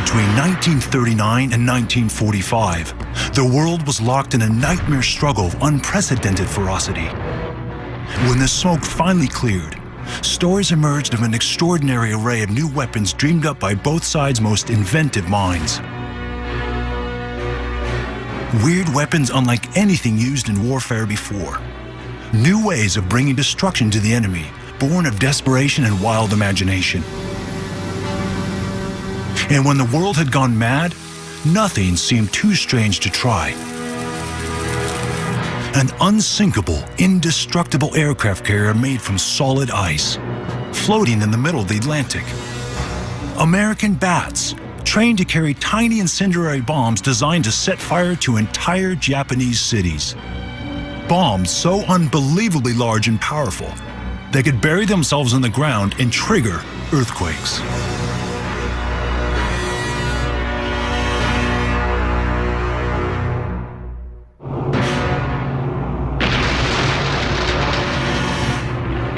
Between 1939 and 1945, the world was locked in a nightmare struggle of unprecedented ferocity. When the smoke finally cleared, stories emerged of an extraordinary array of new weapons dreamed up by both sides' most inventive minds. Weird weapons unlike anything used in warfare before. New ways of bringing destruction to the enemy, born of desperation and wild imagination. And when the world had gone mad, nothing seemed too strange to try. An unsinkable, indestructible aircraft carrier made from solid ice, floating in the middle of the Atlantic. American bats, trained to carry tiny incendiary bombs designed to set fire to entire Japanese cities. Bombs so unbelievably large and powerful, they could bury themselves in the ground and trigger earthquakes.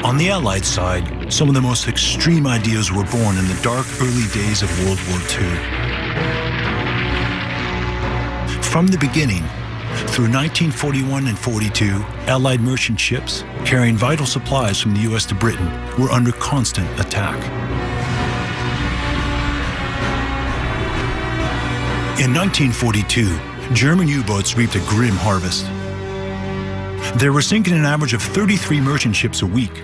On the Allied side, some of the most extreme ideas were born in the dark early days of World War II. From the beginning, through 1941 and 42, Allied merchant ships carrying vital supplies from the US to Britain were under constant attack. In 1942, German U-boats reaped a grim harvest. They were sinking an average of 33 merchant ships a week.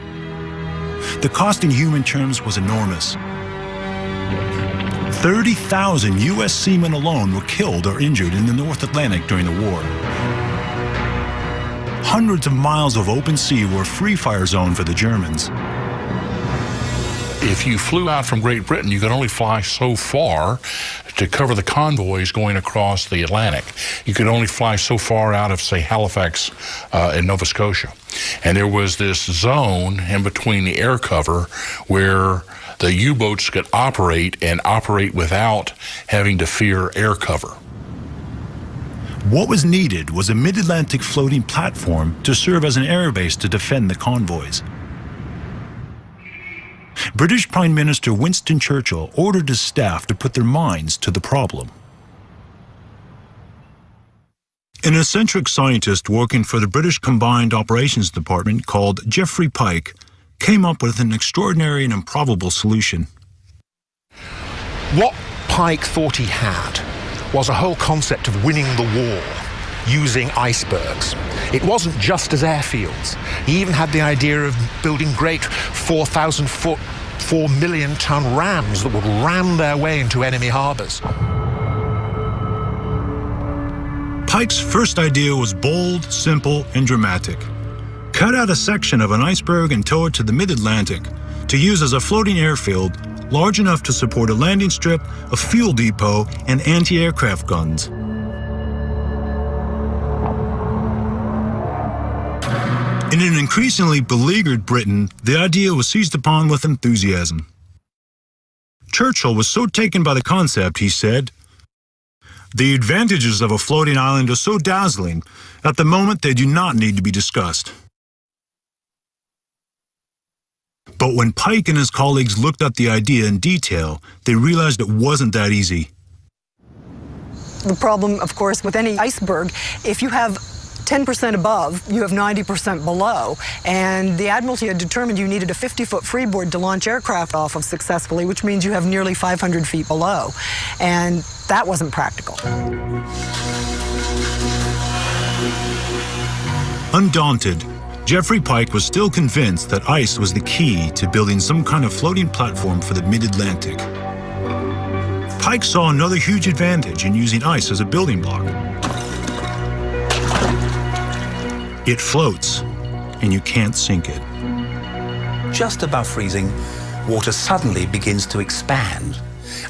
The cost in human terms was enormous. 30,000 U.S. seamen alone were killed or injured in the North Atlantic during the war. Hundreds of miles of open sea were a free-fire zone for the Germans. If you flew out from Great Britain, you could only fly so far to cover the convoys going across the Atlantic. You could only fly so far out of, say, Halifax in Nova Scotia. And there was this zone in between the air cover where the U-boats could operate and operate without having to fear air cover. What was needed was a mid-Atlantic floating platform to serve as an airbase to defend the convoys. British Prime Minister Winston Churchill ordered his staff to put their minds to the problem. An eccentric scientist working for the British Combined Operations Department called Geoffrey Pike came up with an extraordinary and improbable solution. What Pike thought he had was a whole concept of winning the war using icebergs. It wasn't just as airfields. He even had the idea of building great 4,000-foot, 4-million-ton rams that would ram their way into enemy harbors. Pike's first idea was bold, simple, and dramatic. Cut out a section of an iceberg and tow it to the mid-Atlantic to use as a floating airfield large enough to support a landing strip, a fuel depot, and anti-aircraft guns. In an increasingly beleaguered Britain, the idea was seized upon with enthusiasm. Churchill was so taken by the concept, he said, "The advantages of a floating island are so dazzling, at the moment they do not need to be discussed." But when Pike and his colleagues looked at the idea in detail, they realized it wasn't that easy. The problem, of course, with any iceberg, if you have 10% above, you have 90% below. And the Admiralty had determined you needed a 50-foot freeboard to launch aircraft off of successfully, which means you have nearly 500 feet below. And that wasn't practical. Undaunted, Geoffrey Pike was still convinced that ice was the key to building some kind of floating platform for the mid-Atlantic. Pike saw another huge advantage in using ice as a building block. It floats, and you can't sink it. Just above freezing, water suddenly begins to expand.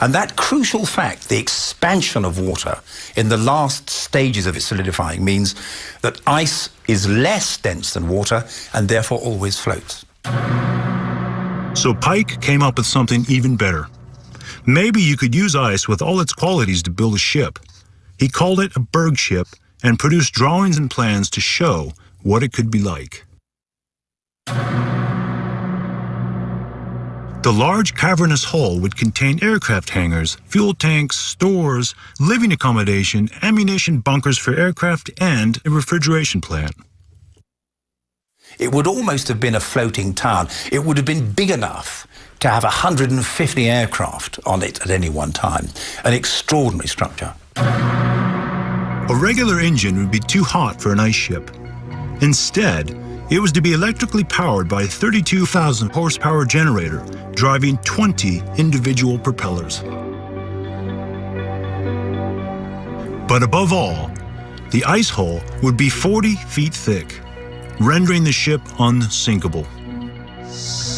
And that crucial fact, the expansion of water in the last stages of its solidifying, means that ice is less dense than water and therefore always floats. So Pike came up with something even better. Maybe you could use ice with all its qualities to build a ship. He called it a berg ship and produced drawings and plans to show what it could be like. The large cavernous hull would contain aircraft hangars, fuel tanks, stores, living accommodation, ammunition bunkers for aircraft, and a refrigeration plant. It would almost have been a floating town. It would have been big enough to have 150 aircraft on it at any one time. An extraordinary structure. A regular engine would be too hot for an ice ship. Instead, it was to be electrically powered by a 32,000 horsepower generator, driving 20 individual propellers. But above all, the ice hull would be 40 feet thick, rendering the ship unsinkable.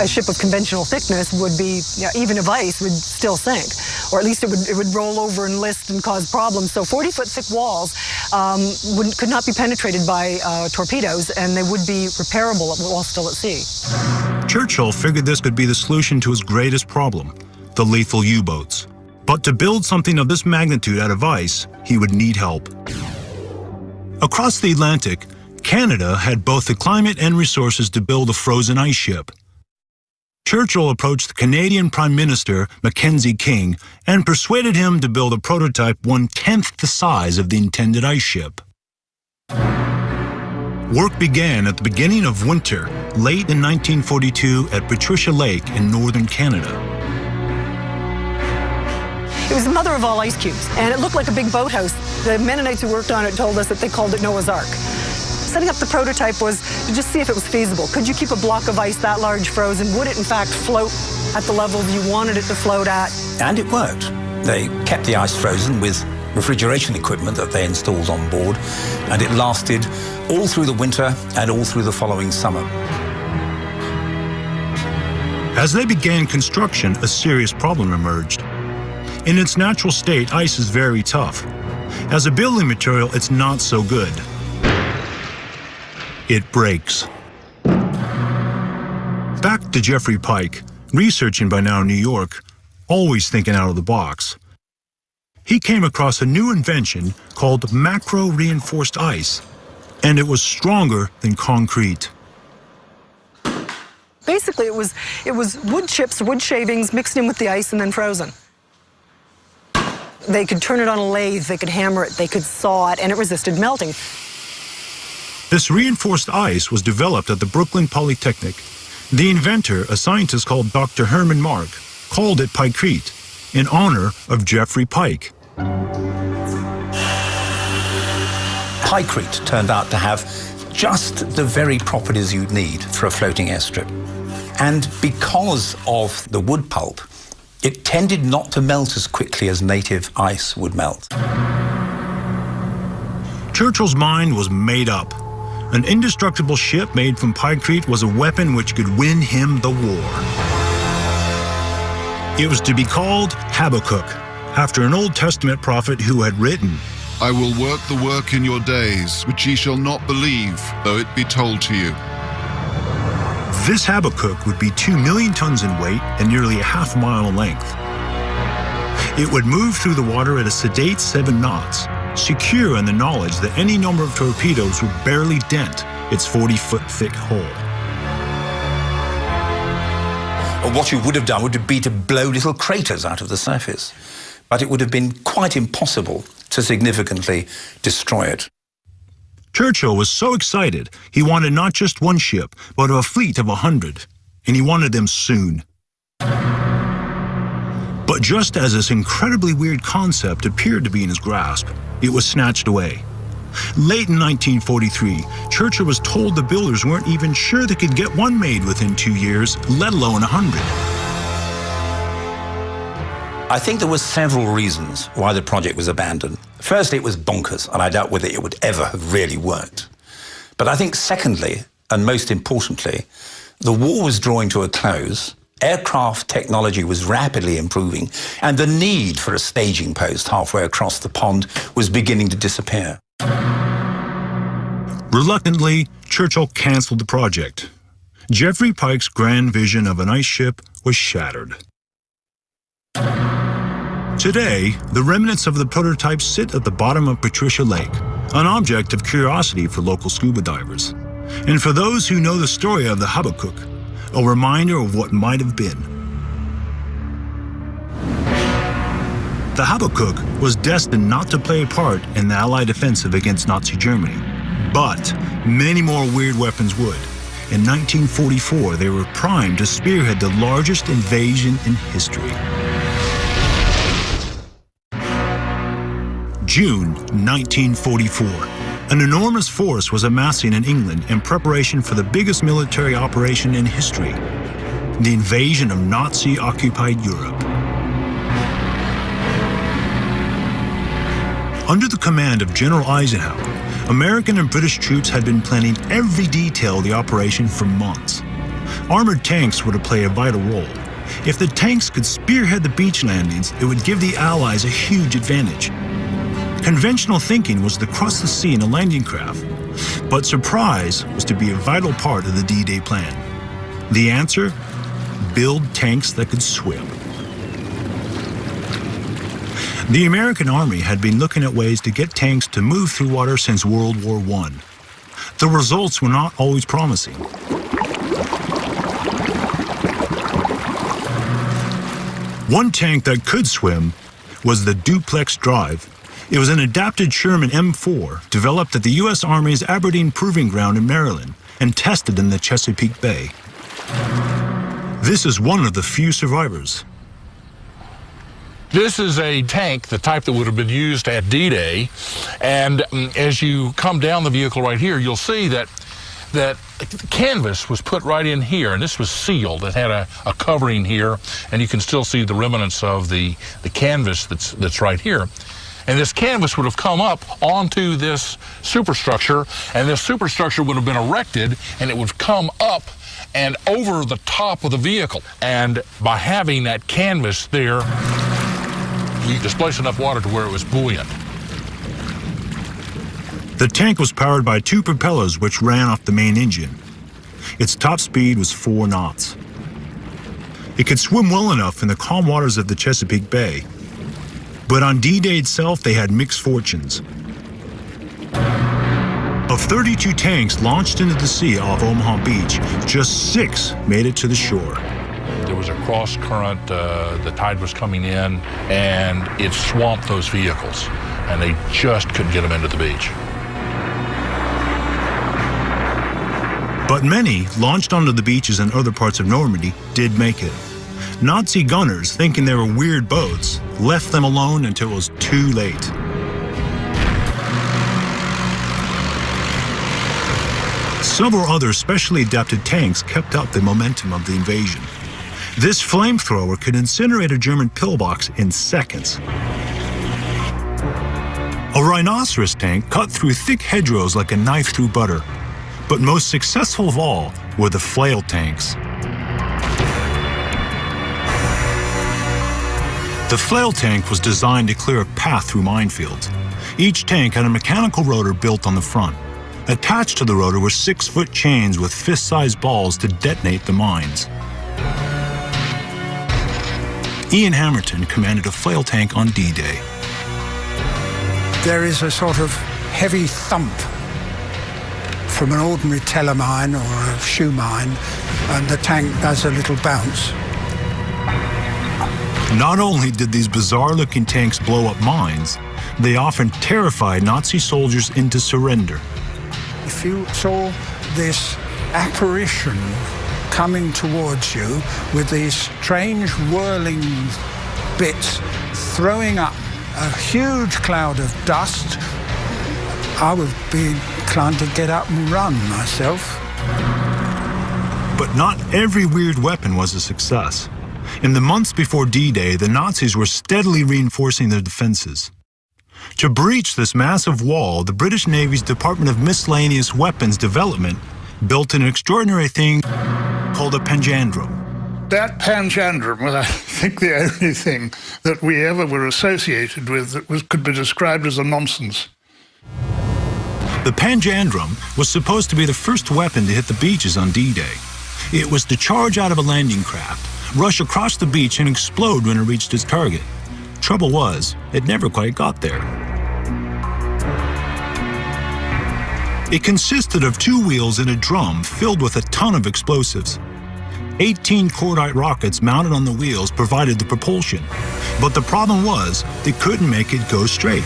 A ship of conventional thickness would be, even of ice, would still sink. Or at least it would roll over and list and cause problems. So 40-foot thick walls could not be penetrated by torpedoes, and they would be repairable while still at sea. Churchill figured this could be the solution to his greatest problem, the lethal U-boats. But to build something of this magnitude out of ice, he would need help. Across the Atlantic, Canada had both the climate and resources to build a frozen ice ship. Churchill approached the Canadian Prime Minister, Mackenzie King, and persuaded him to build a prototype 1/10 the size of the intended ice ship. Work began at the beginning of winter, late in 1942 at Patricia Lake in northern Canada. It was the mother of all ice cubes, and it looked like a big boathouse. The Mennonites who worked on it told us that they called it Noah's Ark. Setting up the prototype was to just see if it was feasible. Could you keep a block of ice that large frozen? Would it, in fact, float at the level you wanted it to float at? And it worked. They kept the ice frozen with refrigeration equipment that they installed on board, and it lasted all through the winter and all through the following summer. As they began construction, a serious problem emerged. In its natural state, ice is very tough. As a building material, it's not so good. It breaks. Back to Jeffrey Pike, researching by now New York, always thinking out of the box. He came across a new invention called macro-reinforced ice, and it was stronger than concrete. Basically, it was wood chips, wood shavings mixed in with the ice and then frozen. They could turn it on a lathe, they could hammer it, they could saw it, and it resisted melting. This reinforced ice was developed at the Brooklyn Polytechnic. The inventor, a scientist called Dr. Herman Mark, called it Pikecrete, in honor of Jeffrey Pike. Pikecrete turned out to have just the very properties you'd need for a floating airstrip. And because of the wood pulp, it tended not to melt as quickly as native ice would melt. Churchill's mind was made up. An indestructible ship made from Pikecrete was a weapon which could win him the war. It was to be called Habakkuk, after an Old Testament prophet who had written, I will work the work in your days, which ye shall not believe, though it be told to you. This Habakkuk would be 2 million tons in weight and nearly a half mile in length. It would move through the water at a sedate 7 knots, secure in the knowledge that any number of torpedoes would barely dent its 40-foot thick hull. What you would have done would be to blow little craters out of the surface, but it would have been quite impossible to significantly destroy it. Churchill was so excited, he wanted not just one ship, but a fleet of 100, and he wanted them soon. But just as this incredibly weird concept appeared to be in his grasp, it was snatched away. Late in 1943, Churchill was told the builders weren't even sure they could get one made within 2 years, let alone 100. I think there were several reasons why the project was abandoned. Firstly, it was bonkers, and I doubt whether it would ever have really worked. But I think secondly, and most importantly, the war was drawing to a close, aircraft technology was rapidly improving, and the need for a staging post halfway across the pond was beginning to disappear. Reluctantly, Churchill canceled the project. Jeffrey Pike's grand vision of an ice ship was shattered. Today, the remnants of the prototype sit at the bottom of Patricia Lake, an object of curiosity for local scuba divers. And for those who know the story of the Habakkuk, a reminder of what might have been. The Habakkuk was destined not to play a part in the Allied offensive against Nazi Germany, but many more weird weapons would. In 1944, they were primed to spearhead the largest invasion in history. June 1944. An enormous force was amassing in England in preparation for the biggest military operation in history, the invasion of Nazi-occupied Europe. Under the command of General Eisenhower, American and British troops had been planning every detail of the operation for months. Armored tanks were to play a vital role. If the tanks could spearhead the beach landings, it would give the Allies a huge advantage. Conventional thinking was to cross the sea in a landing craft, but surprise was to be a vital part of the D-Day plan. The answer? Build tanks that could swim. The American Army had been looking at ways to get tanks to move through water since World War I. The results were not always promising. One tank that could swim was the Duplex Drive. It was an adapted Sherman M4 developed at the U.S. Army's Aberdeen Proving Ground in Maryland and tested in the Chesapeake Bay. This is one of the few survivors. This is a tank, the type that would have been used at D-Day, and as you come down the vehicle right here, you'll see that canvas was put right in here, and this was sealed. It had a covering here, and you can still see the remnants of the canvas that's right here. And this canvas would have come up onto this superstructure, and this superstructure would have been erected, and it would come up and over the top of the vehicle. And by having that canvas there, you displaced enough water to where it was buoyant. The tank was powered by two propellers which ran off the main engine. Its top speed was 4 knots. It could swim well enough in the calm waters of the Chesapeake Bay. But on D-Day itself, they had mixed fortunes. Of 32 tanks launched into the sea off Omaha Beach, just 6 made it to the shore. There was a cross current, the tide was coming in, and it swamped those vehicles, and they just couldn't get them into the beach. But many, launched onto the beaches in other parts of Normandy, did make it. Nazi gunners, thinking they were weird boats, left them alone until it was too late. Several other specially adapted tanks kept up the momentum of the invasion. This flamethrower could incinerate a German pillbox in seconds. A rhinoceros tank cut through thick hedgerows like a knife through butter. But most successful of all were the flail tanks. The flail tank was designed to clear a path through minefields. Each tank had a mechanical rotor built on the front. Attached to the rotor were 6-foot chains with fist-sized balls to detonate the mines. Ian Hammerton commanded a flail tank on D-Day. There is a sort of heavy thump from an ordinary telemine or a shoe mine, and the tank does a little bounce. Not only did these bizarre-looking tanks blow up mines, they often terrified Nazi soldiers into surrender. If you saw this apparition coming towards you with these strange whirling bits throwing up a huge cloud of dust, I would be inclined to get up and run myself. But not every weird weapon was a success. In the months before D-Day, the Nazis were steadily reinforcing their defenses. To breach this massive wall, the British Navy's Department of Miscellaneous Weapons Development built an extraordinary thing called a panjandrum. That panjandrum was, I think, the only thing that we ever were associated with that could be described as a nonsense. The panjandrum was supposed to be the first weapon to hit the beaches on D-Day. It was to charge out of a landing craft, rush across the beach, and explode when it reached its target. Trouble was, it never quite got there. It consisted of 2 wheels and a drum filled with a ton of explosives. 18 cordite rockets mounted on the wheels provided the propulsion. But the problem was they couldn't make it go straight.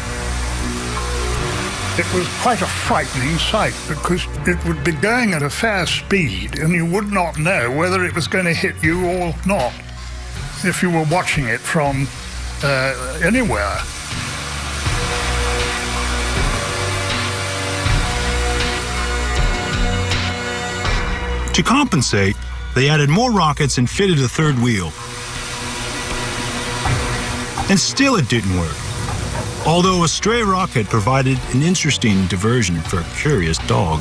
It was quite a frightening sight because it would be going at a fast speed and you would not know whether it was going to hit you or not if you were watching it from anywhere. To compensate, they added more rockets and fitted a third wheel. And still it didn't work. Although a stray rocket provided an interesting diversion for a curious dog.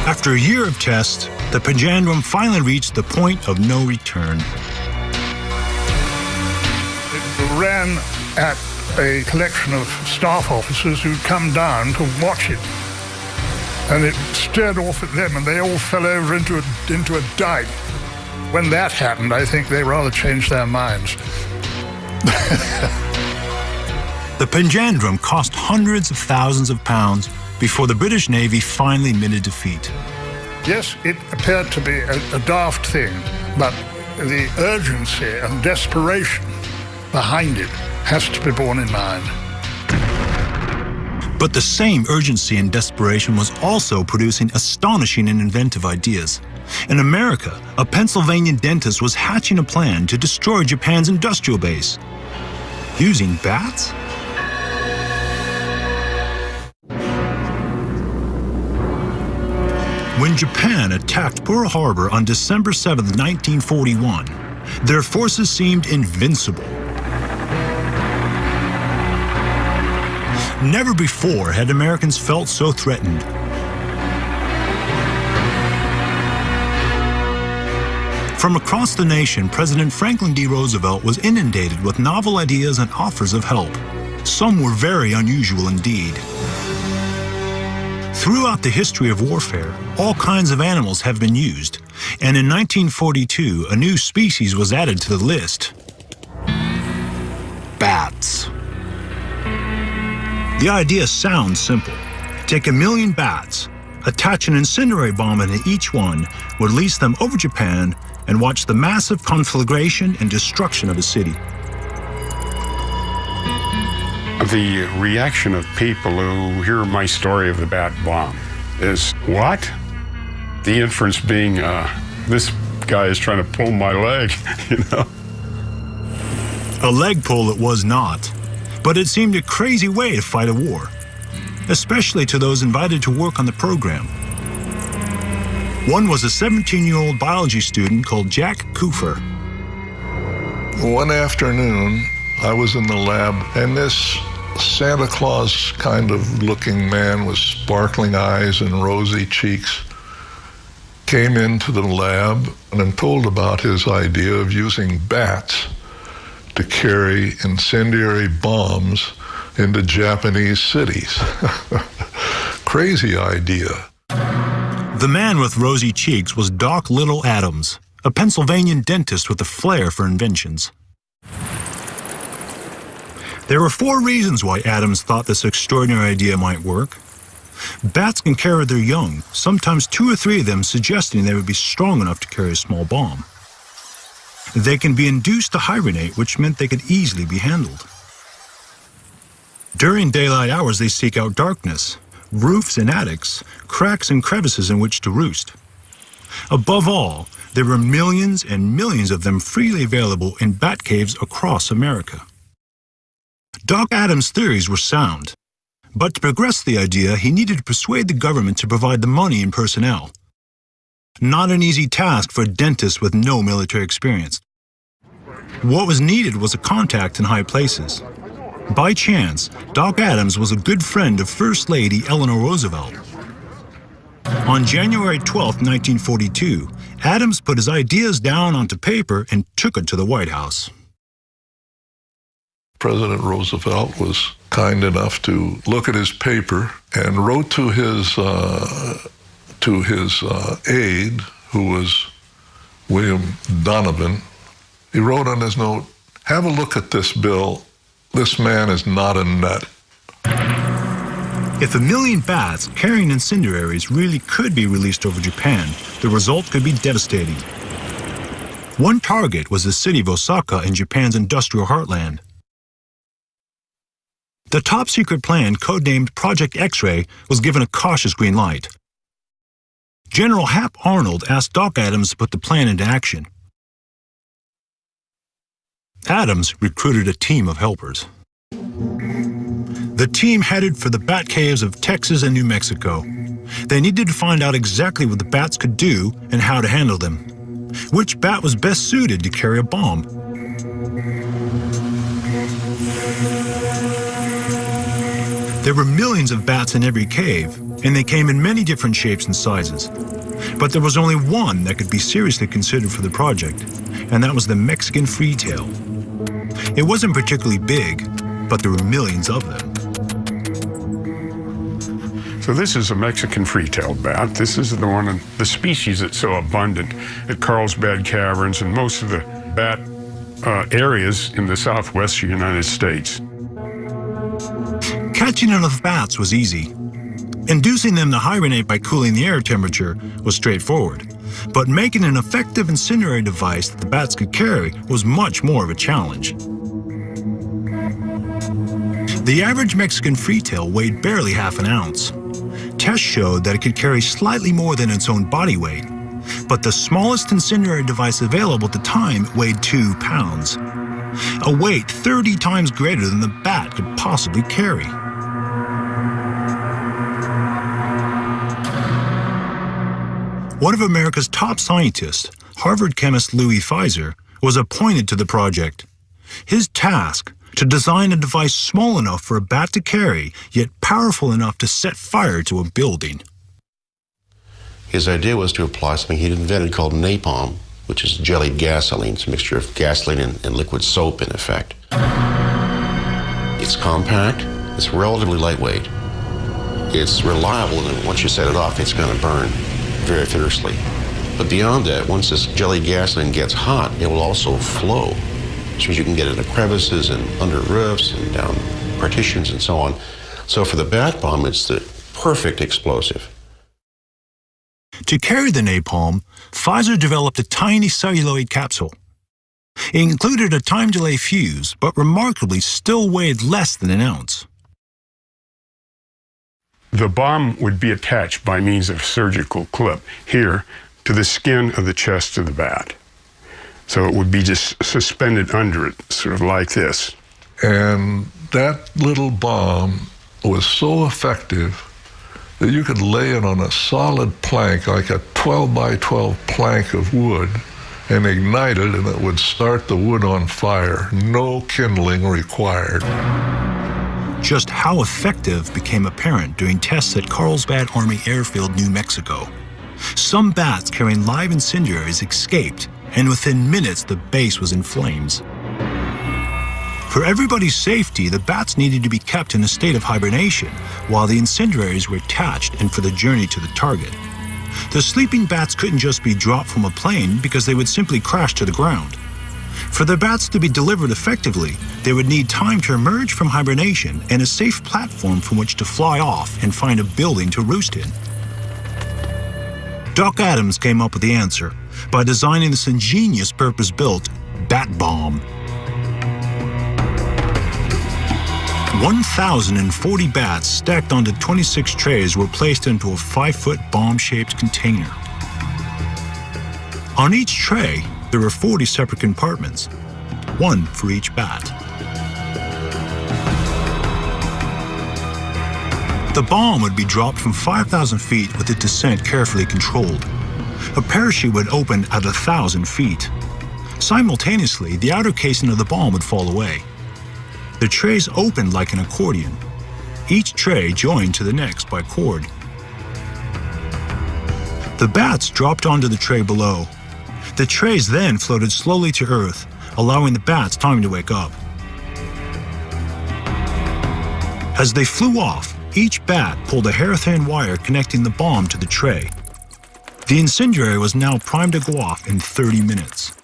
After a year of tests, the Panjandrum finally reached the point of no return. It ran at a collection of staff officers who'd come down to watch it. And it stared off at them, and they all fell over into a dike. When that happened, I think they rather changed their minds. The Panjandrum cost hundreds of thousands of pounds before the British Navy finally admitted defeat. Yes, it appeared to be a daft thing, but the urgency and desperation behind it has to be borne in mind. But the same urgency and desperation was also producing astonishing and inventive ideas. In America, a Pennsylvania dentist was hatching a plan to destroy Japan's industrial base. Using bats? When Japan attacked Pearl Harbor on December 7, 1941, their forces seemed invincible. Never before had Americans felt so threatened. From across the nation, President Franklin D. Roosevelt was inundated with novel ideas and offers of help. Some were very unusual indeed. Throughout the history of warfare, all kinds of animals have been used, and in 1942, a new species was added to the list: bats. The idea sounds simple. Take 1 million bats, attach an incendiary bomb into each one, release them over Japan, and watch the massive conflagration and destruction of a city. The reaction of people who hear my story of the bat bomb is, what? The inference being, this guy is trying to pull my leg, you know? A leg pull it was not, but it seemed a crazy way to fight a war, especially to those invited to work on the program. One was a 17-year-old biology student called Jack Cooper. One afternoon, I was in the lab, and this Santa Claus kind of looking man with sparkling eyes and rosy cheeks came into the lab and told about his idea of using bats to carry incendiary bombs into Japanese cities. Crazy idea. The man with rosy cheeks was Doc Little Adams, a Pennsylvania dentist with a flair for inventions. There were 4 reasons why Adams thought this extraordinary idea might work. Bats can carry their young, sometimes 2 or 3 of them, suggesting they would be strong enough to carry a small bomb. They can be induced to hibernate, which meant they could easily be handled. During daylight hours, they seek out darkness, roofs and attics, cracks and crevices in which to roost. Above all, there were millions and millions of them freely available in bat caves across America. Doc Adams' theories were sound, but to progress the idea, he needed to persuade the government to provide the money and personnel. Not an easy task for a dentist with no military experience. What was needed was a contact in high places. By chance, Doc Adams was a good friend of First Lady Eleanor Roosevelt. On January 12, 1942, Adams put his ideas down onto paper and took it to the White House. President Roosevelt was kind enough to look at his paper and wrote to his aide, who was William Donovan. He wrote on his note, "Have a look at this bill. This man is not a nut." If 1 million bats carrying incendiaries really could be released over Japan, the result could be devastating. One target was the city of Osaka in Japan's industrial heartland. The top-secret plan, codenamed Project X-Ray, was given a cautious green light. General Hap Arnold asked Doc Adams to put the plan into action. Adams recruited a team of helpers. The team headed for the bat caves of Texas and New Mexico. They needed to find out exactly what the bats could do and how to handle them. Which bat was best suited to carry a bomb? There were millions of bats in every cave, and they came in many different shapes and sizes. But there was only one that could be seriously considered for the project, and that was the Mexican freetail. It wasn't particularly big, but there were millions of them. So this is a Mexican free-tailed bat. This is the one, the species that's so abundant at Carlsbad Caverns and most of the bat areas in the southwest United States. Catching enough bats was easy. Inducing them to hibernate by cooling the air temperature was straightforward. But making an effective incendiary device that the bats could carry was much more of a challenge. The average Mexican freetail weighed barely half an ounce. Tests showed that it could carry slightly more than its own body weight, but the smallest incendiary device available at the time weighed 2 pounds, a weight 30 times greater than the bat could possibly carry. One of America's top scientists, Harvard chemist Louis Pfizer, was appointed to the project. His task: to design a device small enough for a bat to carry, yet powerful enough to set fire to a building. His idea was to apply something he'd invented called napalm, which is jellied gasoline. It's a mixture of gasoline and liquid soap, in effect. It's compact, it's relatively lightweight, it's reliable, and once you set it off, it's going to burn very fiercely. But beyond that, once this jellied gasoline gets hot, it will also flow, which means you can get into crevices and under roofs and down partitions and so on. So for the bat bomb, it's the perfect explosive. To carry the napalm, Pfizer developed a tiny celluloid capsule. It included a time delay fuse, but remarkably still weighed less than an ounce. The bomb would be attached by means of a surgical clip here to the skin of the chest of the bat. So it would be just suspended under it, sort of like this. And that little bomb was so effective that you could lay it on a solid plank, like a 12 by 12 plank of wood, and ignite it, and it would start the wood on fire. No kindling required. Just how effective became apparent during tests at Carlsbad Army Airfield, New Mexico. Some bats carrying live incendiaries escaped, and within minutes the base was in flames. For everybody's safety, the bats needed to be kept in a state of hibernation while the incendiaries were attached and for the journey to the target. The sleeping bats couldn't just be dropped from a plane because they would simply crash to the ground. For the bats to be delivered effectively, they would need time to emerge from hibernation and a safe platform from which to fly off and find a building to roost in. Doc Adams came up with the answer by designing this ingenious purpose-built bat bomb. 1,040 bats stacked onto 26 trays were placed into a 5-foot bomb-shaped container. On each tray, there were 40 separate compartments, one for each bat. The bomb would be dropped from 5,000 feet with the descent carefully controlled. A parachute would open at 1,000 feet. Simultaneously, the outer casing of the bomb would fall away. The trays opened like an accordion, each tray joined to the next by cord. The bats dropped onto the tray below. The trays then floated slowly to Earth, allowing the bats time to wake up. As they flew off, each bat pulled a hair-thin wire connecting the bomb to the tray. The incendiary was now primed to go off in 30 minutes.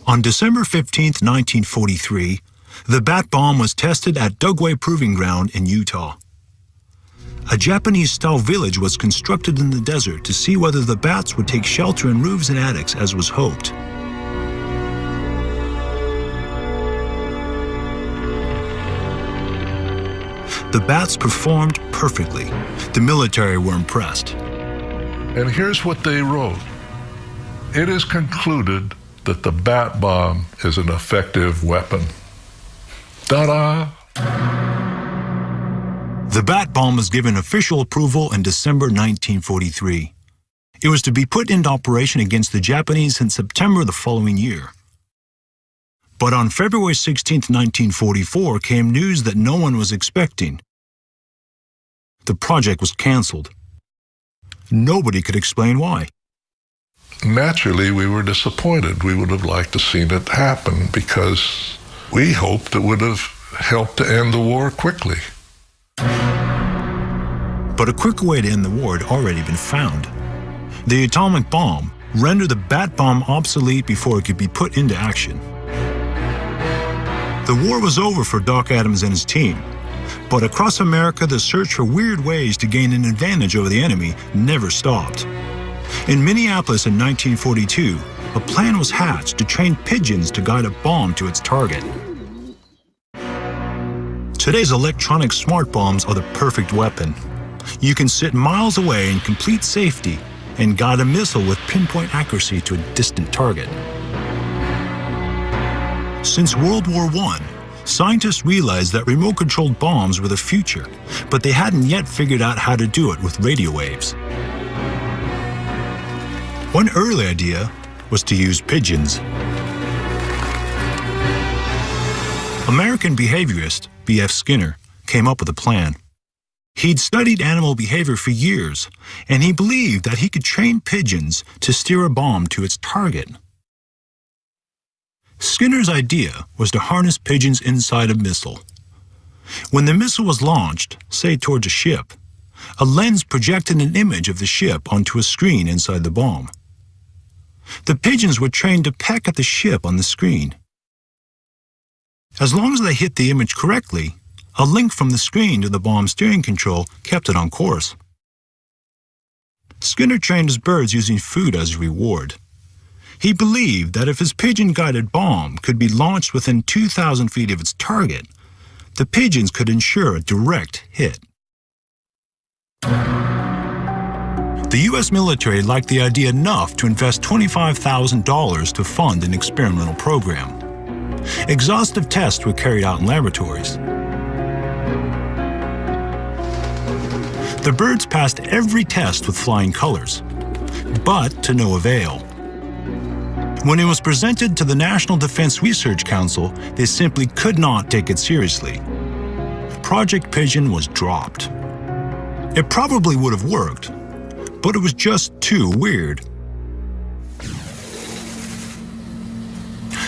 On December 15, 1943, The Bat Bomb was tested at Dugway Proving Ground in Utah. A Japanese-style village was constructed in the desert to see whether the bats would take shelter in roofs and attics as was hoped. The bats performed perfectly. The military were impressed. And here's what they wrote. It is concluded that the bat bomb is an effective weapon. Ta-da! The Bat Bomb was given official approval in December 1943. It was to be put into operation against the Japanese in September the following year. But on February 16, 1944, came news that no one was expecting. The project was canceled. Nobody could explain why. Naturally, we were disappointed. We would have liked to seen it happen because we hoped it would have helped to end the war quickly. But a quicker way to end the war had already been found. The atomic bomb rendered the Bat Bomb obsolete before it could be put into action. The war was over for Doc Adams and his team, but across America the search for weird ways to gain an advantage over the enemy never stopped. In Minneapolis in 1942, a plan was hatched to train pigeons to guide a bomb to its target. Today's electronic smart bombs are the perfect weapon. You can sit miles away in complete safety and guide a missile with pinpoint accuracy to a distant target. Since World War I, scientists realized that remote-controlled bombs were the future, but they hadn't yet figured out how to do it with radio waves. One early idea was to use pigeons. American behaviorist B.F. Skinner came up with a plan. He'd studied animal behavior for years, and he believed that he could train pigeons to steer a bomb to its target. Skinner's idea was to harness pigeons inside a missile. When the missile was launched, say towards a ship, a lens projected an image of the ship onto a screen inside the bomb. The pigeons were trained to peck at the ship on the screen. As long as they hit the image correctly, a link from the screen to the bomb steering control kept it on course. Skinner trained his birds using food as a reward. He believed that if his pigeon-guided bomb could be launched within 2,000 feet of its target, the pigeons could ensure a direct hit. The U.S. military liked the idea enough to invest $25,000 to fund an experimental program. Exhaustive tests were carried out in laboratories. The birds passed every test with flying colors, but to no avail. When it was presented to the National Defense Research Council, they simply could not take it seriously. Project Pigeon was dropped. It probably would have worked, but it was just too weird.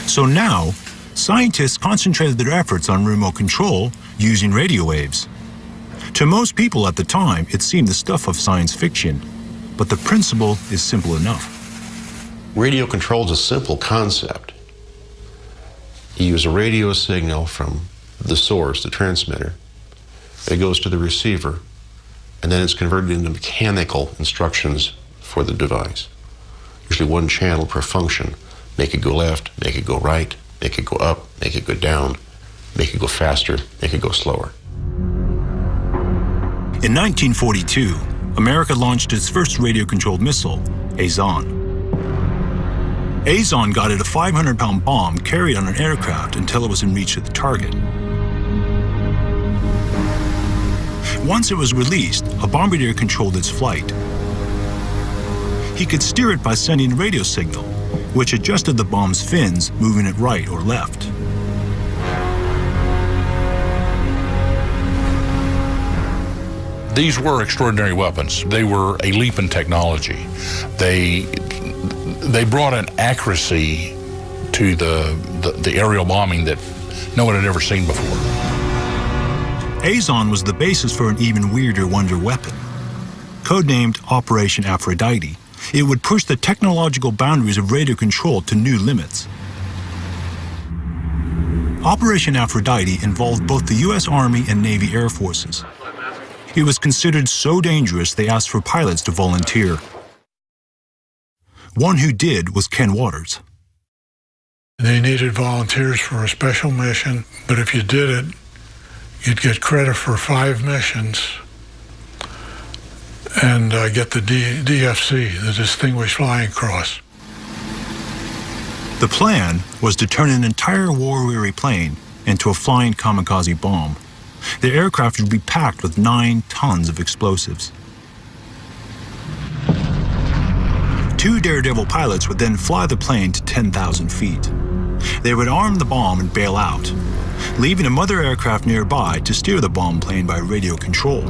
So now, scientists concentrated their efforts on remote control using radio waves. To most people at the time, it seemed the stuff of science fiction, but the principle is simple enough. Radio control is a simple concept. You use a radio signal from the source, the transmitter. It goes to the receiver, and then it's converted into mechanical instructions for the device. Usually one channel per function. Make it go left, make it go right, make it go up, make it go down, make it go faster, make it go slower. In 1942, America launched its first radio-controlled missile, Azon. Azon guided a 500-pound bomb carried on an aircraft until it was in reach of the target. Once it was released, a bombardier controlled its flight. He could steer it by sending a radio signal, which adjusted the bomb's fins, moving it right or left. These were extraordinary weapons. They were a leap in technology. They brought an accuracy to the aerial bombing that no one had ever seen before. Azon was the basis for an even weirder wonder weapon. Codenamed Operation Aphrodite, it would push the technological boundaries of radio control to new limits. Operation Aphrodite involved both the U.S. Army and Navy Air Forces. It was considered so dangerous they asked for pilots to volunteer. One who did was Ken Waters. They needed volunteers for a special mission, but if you did it, you'd get credit for 5 missions and get the DFC, the Distinguished Flying Cross. The plan was to turn an entire war-weary plane into a flying kamikaze bomb. The aircraft would be packed with 9 tons of explosives. 2 daredevil pilots would then fly the plane to 10,000 feet. They would arm the bomb and bail out, leaving a mother aircraft nearby to steer the bomb plane by radio control.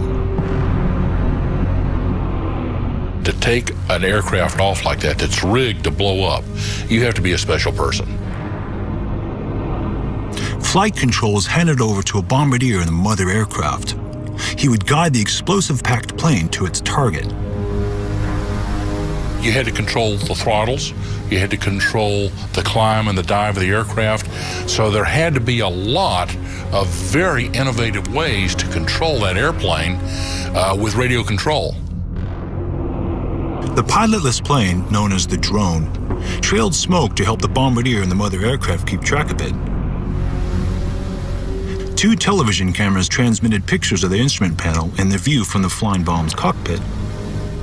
To take an aircraft off like that that's rigged to blow up, you have to be a special person. Flight control was handed over to a bombardier in the mother aircraft. He would guide the explosive-packed plane to its target. You had to control the throttles, you had to control the climb and the dive of the aircraft, so there had to be a lot of very innovative ways to control that airplane with radio control. The pilotless plane, known as the drone, trailed smoke to help the bombardier and the mother aircraft keep track of it. 2 television cameras transmitted pictures of the instrument panel and the view from the flying bomb's cockpit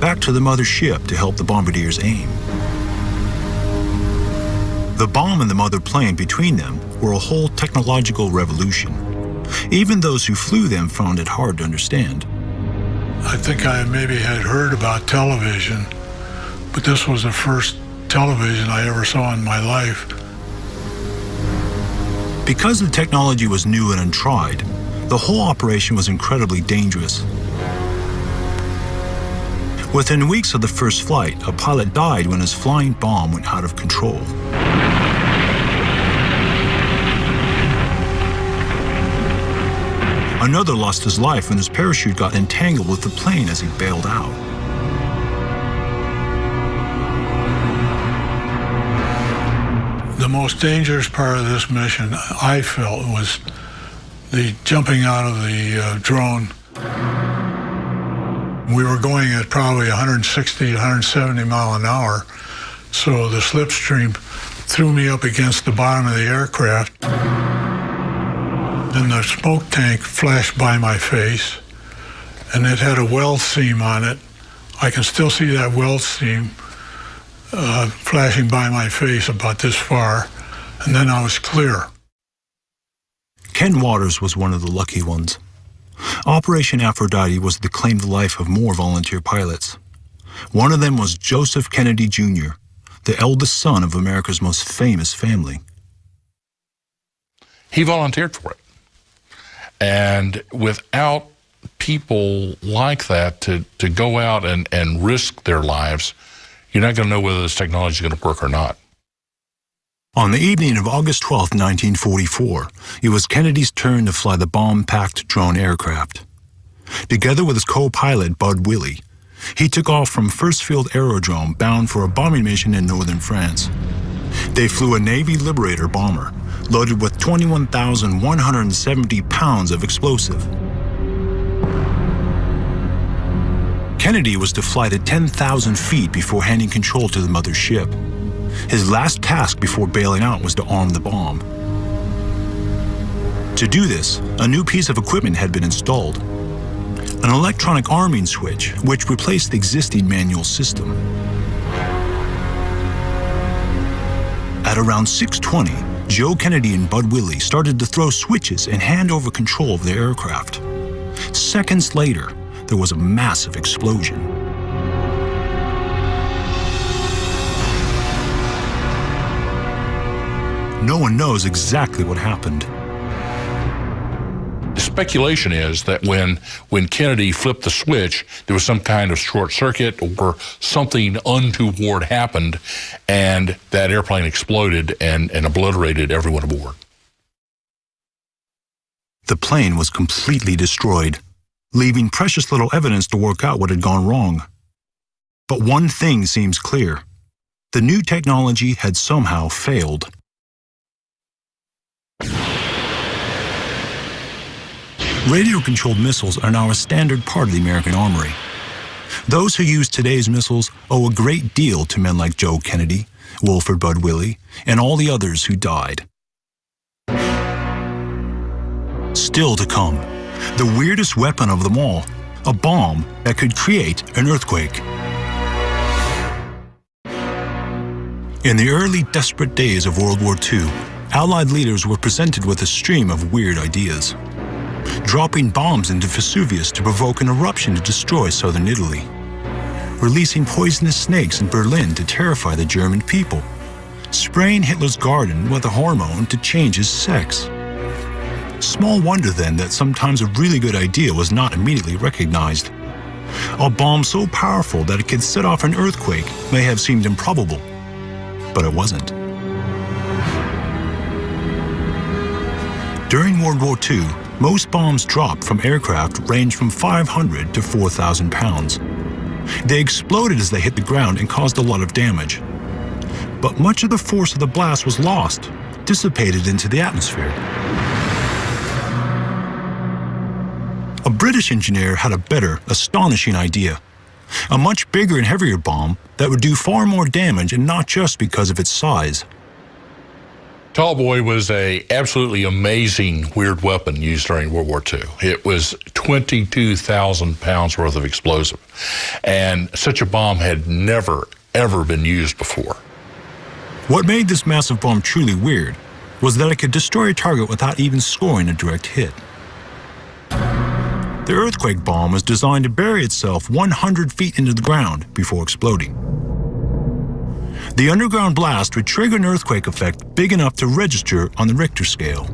back to the mother ship to help the bombardiers aim. The bomb and the mother plane between them were a whole technological revolution. Even those who flew them found it hard to understand. I think I maybe had heard about television, but this was the first television I ever saw in my life. Because the technology was new and untried, the whole operation was incredibly dangerous. Within weeks of the first flight, a pilot died when his flying bomb went out of control. Another lost his life when his parachute got entangled with the plane as he bailed out. The most dangerous part of this mission, I felt, was the jumping out of the drone. We were going at probably 160, 170 mile an hour, so the slipstream threw me up against the bottom of the aircraft. Then the smoke tank flashed by my face, and it had a weld seam on it. I can still see that weld seam flashing by my face about this far, and then I was clear. Ken Waters was one of the lucky ones. Operation Aphrodite was to claim the life of more volunteer pilots. One of them was Joseph Kennedy Jr., the eldest son of America's most famous family. He volunteered for it. And without people like that to go out and risk their lives, you're not going to know whether this technology is going to work or not. On the evening of August 12, 1944, it was Kennedy's turn to fly the bomb-packed drone aircraft. Together with his co-pilot, Bud Willey, he took off from First Field Aerodrome bound for a bombing mission in northern France. They flew a Navy Liberator bomber loaded with 21,170 pounds of explosive. Kennedy was to fly to 10,000 feet before handing control to the mother ship. His last task before bailing out was to arm the bomb. To do this, a new piece of equipment had been installed. An electronic arming switch, which replaced the existing manual system. At around 6:20, Joe Kennedy and Bud Willey started to throw switches and hand over control of the aircraft. Seconds later, there was a massive explosion. No one knows exactly what happened. The speculation is that when Kennedy flipped the switch, there was some kind of short circuit or something untoward happened, and that airplane exploded and obliterated everyone aboard. The plane was completely destroyed, leaving precious little evidence to work out what had gone wrong. But one thing seems clear. The new technology had somehow failed. Radio-controlled missiles are now a standard part of the American armory. Those who use today's missiles owe a great deal to men like Joe Kennedy, Wilford Bud Willey, and all the others who died. Still to come, the weirdest weapon of them all, a bomb that could create an earthquake. In the early, desperate days of World War II, Allied leaders were presented with a stream of weird ideas. Dropping bombs into Vesuvius to provoke an eruption to destroy southern Italy. Releasing poisonous snakes in Berlin to terrify the German people. Spraying Hitler's garden with a hormone to change his sex. Small wonder then that sometimes a really good idea was not immediately recognized. A bomb so powerful that it could set off an earthquake may have seemed improbable, but it wasn't. During World War II, most bombs dropped from aircraft ranged from 500 to 4,000 pounds. They exploded as they hit the ground and caused a lot of damage. But much of the force of the blast was lost, dissipated into the atmosphere. A British engineer had a better, astonishing idea. A much bigger and heavier bomb that would do far more damage, and not just because of its size. Tallboy was a absolutely amazing weird weapon used during World War II. It was 22,000 pounds worth of explosive, and such a bomb had never, ever been used before. What made this massive bomb truly weird was that it could destroy a target without even scoring a direct hit. The earthquake bomb was designed to bury itself 100 feet into the ground before exploding. The underground blast would trigger an earthquake effect big enough to register on the Richter scale.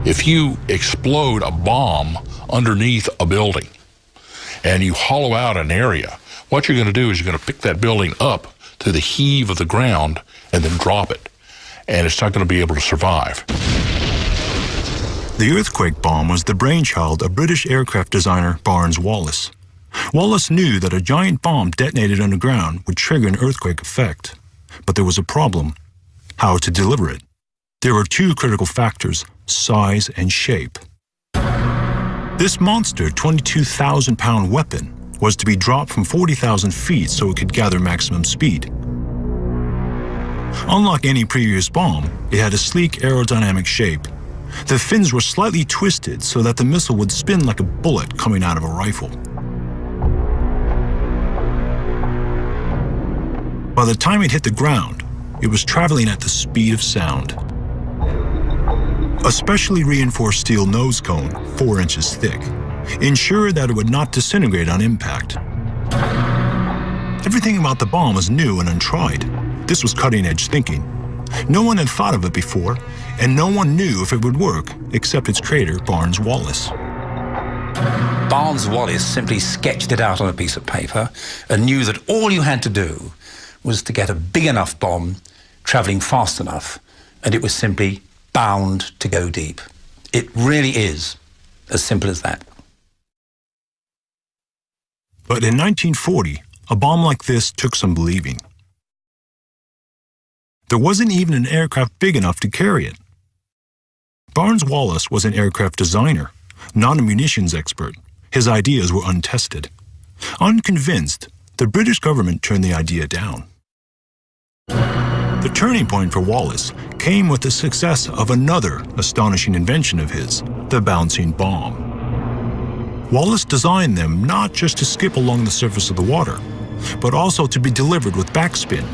If you explode a bomb underneath a building and you hollow out an area, what you're going to do is you're going to pick that building up to the heave of the ground and then drop it, and it's not going to be able to survive. The earthquake bomb was the brainchild of British aircraft designer Barnes Wallis. Wallis knew that a giant bomb detonated underground would trigger an earthquake effect. But there was a problem: how to deliver it. There were two critical factors: size and shape. This monster 22,000-pound weapon was to be dropped from 40,000 feet so it could gather maximum speed. Unlike any previous bomb, it had a sleek aerodynamic shape. The fins were slightly twisted so that the missile would spin like a bullet coming out of a rifle. By the time it hit the ground, it was traveling at the speed of sound. A specially reinforced steel nose cone, 4 inches thick, ensured that it would not disintegrate on impact. Everything about the bomb was new and untried. This was cutting-edge thinking. No one had thought of it before, and no one knew if it would work except its creator, Barnes Wallis. Barnes Wallis simply sketched it out on a piece of paper and knew that all you had to do was to get a big enough bomb traveling fast enough, and it was simply bound to go deep. It really is as simple as that. But in 1940, a bomb like this took some believing. There wasn't even an aircraft big enough to carry it. Barnes Wallis was an aircraft designer, not a munitions expert. His ideas were untested. Unconvinced, the British government turned the idea down. The turning point for Wallis came with the success of another astonishing invention of his, the bouncing bomb. Wallis designed them not just to skip along the surface of the water, but also to be delivered with backspin,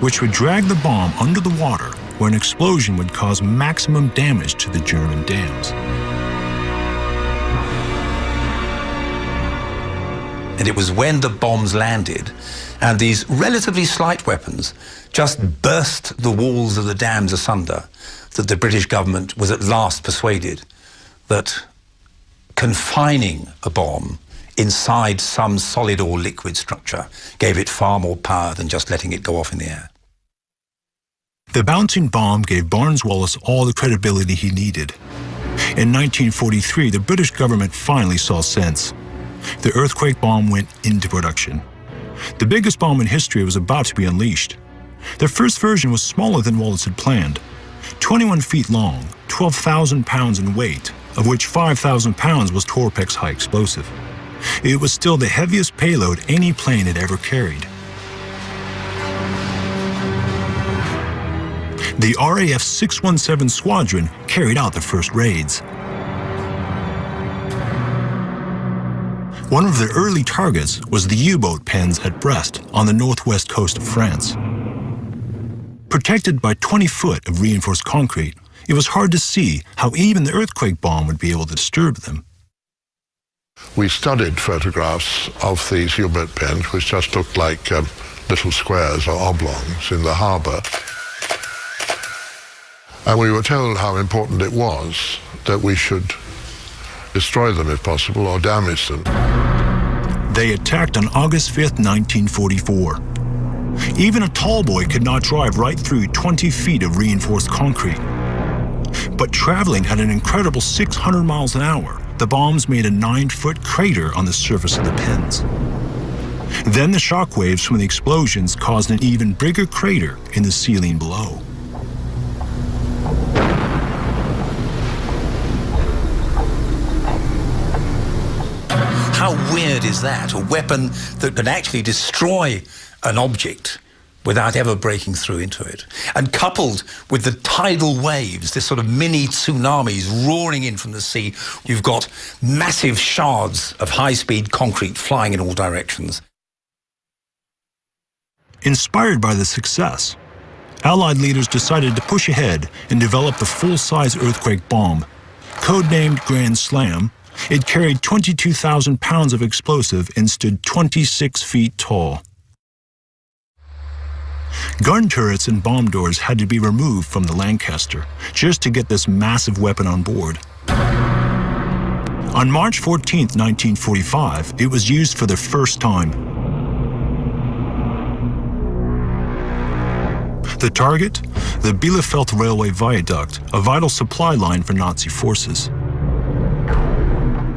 which would drag the bomb under the water where an explosion would cause maximum damage to the German dams. And it was when the bombs landed and these relatively slight weapons just burst the walls of the dams asunder that the British government was at last persuaded that confining a bomb inside some solid or liquid structure gave it far more power than just letting it go off in the air. The bouncing bomb gave Barnes Wallis all the credibility he needed. In 1943, the British government finally saw sense. The earthquake bomb went into production. The biggest bomb in history was about to be unleashed. The first version was smaller than Wallis had planned. 21 feet long, 12,000 pounds in weight, of which 5,000 pounds was Torpec's high explosive. It was still the heaviest payload any plane had ever carried. The RAF 617 Squadron carried out the first raids. One of their early targets was the U-boat pens at Brest on the northwest coast of France. Protected by 20 foot of reinforced concrete, it was hard to see how even the earthquake bomb would be able to disturb them. We studied photographs of these U-boat pens, which just looked like little squares or oblongs in the harbour. And we were told how important it was that we should destroy them if possible or damage them. They attacked on August 5th, 1944. Even a tall boy could not drive right through 20 feet of reinforced concrete. But traveling at an incredible 600 miles an hour, the bombs made a 9-foot crater on the surface of the pens. Then the shock waves from the explosions caused an even bigger crater in the ceiling below. How weird is that? A weapon that can actually destroy an object without ever breaking through into it. And coupled with the tidal waves, this sort of mini tsunamis roaring in from the sea, you've got massive shards of high-speed concrete flying in all directions. Inspired by the success, Allied leaders decided to push ahead and develop the full-size earthquake bomb. Codenamed Grand Slam, it carried 22,000 pounds of explosive and stood 26 feet tall. Gun turrets and bomb doors had to be removed from the Lancaster just to get this massive weapon on board. On March 14, 1945, it was used for the first time. The target? The Bielefeld Railway Viaduct, a vital supply line for Nazi forces.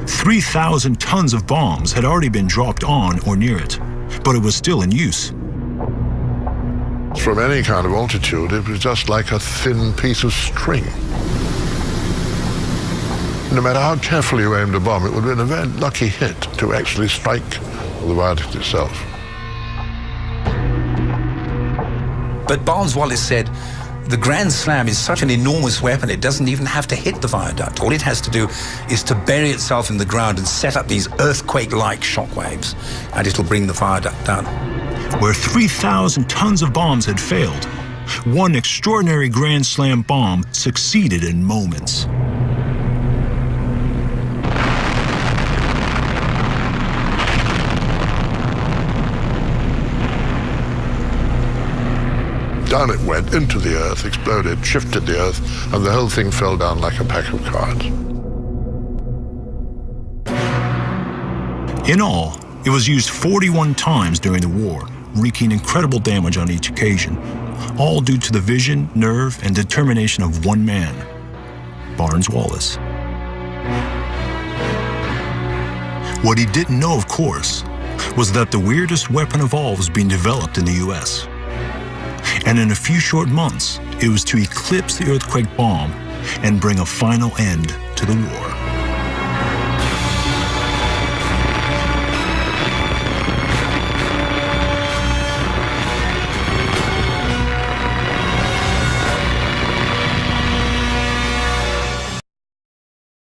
3,000 tons of bombs had already been dropped on or near it, but it was still in use. From any kind of altitude, it was just like a thin piece of string. No matter how carefully you aimed a bomb, it would have been a very lucky hit to actually strike the viaduct itself. But Barnes Wallis said, the Grand Slam is such an enormous weapon, it doesn't even have to hit the viaduct. All it has to do is to bury itself in the ground and set up these earthquake-like shockwaves, and it'll bring the viaduct down. Where 3,000 tons of bombs had failed, one extraordinary Grand Slam bomb succeeded in moments. Down it went, into the earth, exploded, shifted the earth, and the whole thing fell down like a pack of cards. In all, it was used 41 times during the war, wreaking incredible damage on each occasion, all due to the vision, nerve, and determination of one man, Barnes Wallis. What he didn't know, of course, was that the weirdest weapon of all was being developed in the U.S. And in a few short months, it was to eclipse the earthquake bomb and bring a final end to the war.